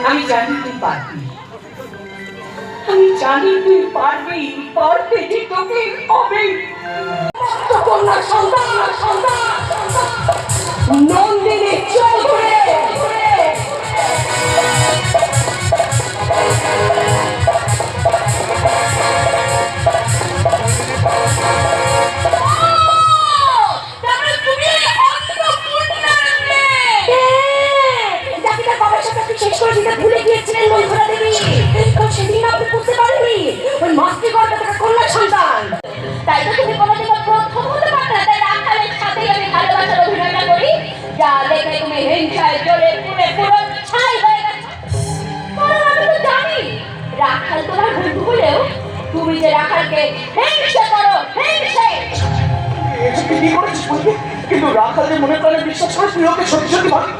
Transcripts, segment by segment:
আমি জানি তুই পারবি, আমি জানি তুই পারবি, পারবে যে তোকে হবে। কন্যা সন্তান নন্দিনী চৌধুরী ভুলে গিয়েছিলেন মনপুরা দেবী, সেদিন আপনি বুঝতে পারেননি ওই মাতৃ গর্ভে থাকা কন্যা সন্তান। তাই তো তুমি কোনোদিনও প্রথম হতে পারবে না। তাই রাখালের সাথেই আমি ভালোবাসার অভিনয়টা করি, যা দেখে তুমি হিংসায় জ্বলে পুড়ে পুরো ছাই হয়ে গেছো। কারণ আমি তো জানি রাখাল তোমার বন্ধু হলেও তুমি যে রাখালকে হিংসা করো, হিংসে। কি করেছিস বলবি? কিন্তু রাখালের মনে প্রাণে বিশ্বাস করে তুই ওকে সত্যি সত্যি ভাবি।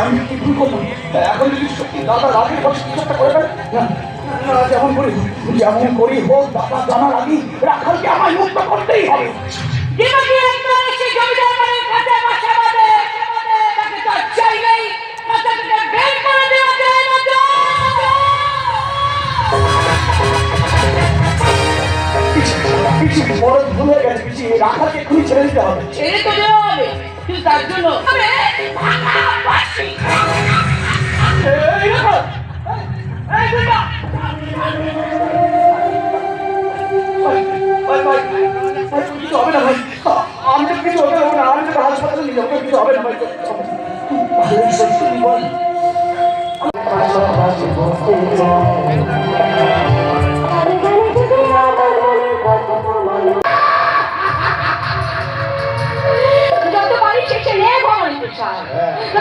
আমি কি ভুল করলাম? এখন যদি সত্যি দাদা রাগের বসে কিছু একটা করে ফেলে, যেমন করি হোক দাদা জানার আগে রাখালকে আমায় মুক্ত করতেই হবে। বড় ভুল হয়ে গেছে পিসি, রাখালকে এক্ষুনি ছেড়ে দিতে হবে। ছেড়ে তো দেওয়া হবে, কিন্তু তার জন্য কিছু হবে না ভাই, আমি তো কিছু হবে না, আমি তো হাসপাতালে নিয়ে যাবো, কিছু হবে না ভাই।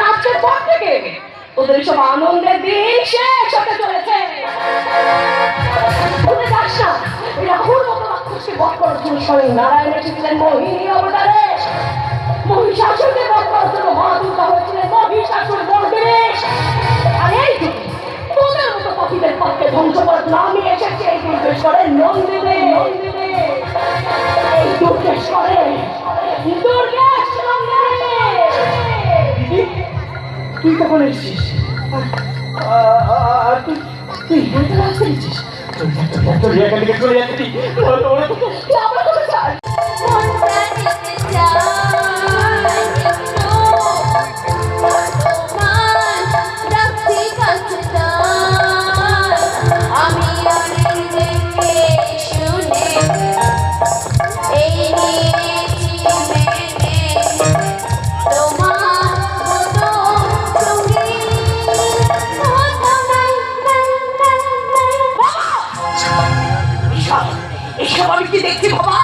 আজকের পর থেকে ওদের সব আনন্দের দিন শেষ হতে চলেছে। ভুলে যাস না, এরা মতো রাক্ষসকে বধ করার জন্য স্বয়ং নারায়ণ এসেছিলেন মোহিনী অবতারে। মহিষাসুরকে বধ করার জন্য মা দুর্গা হয়েছিলেন মহিষাসুর মর্দিনী। আর এই তোদের মতো পাখিদের পক্ষে ধ্বংস করার জন্য আমি এসেছি এই দুর্গেশ্বরের নন্দিনী। এই দুর্গেশ্বরে তুই কখন এসেছিস? তুই আসতে দিচ্ছিস? চলে যাচ্ছি। এসব আমি কি দেখছি বাবা?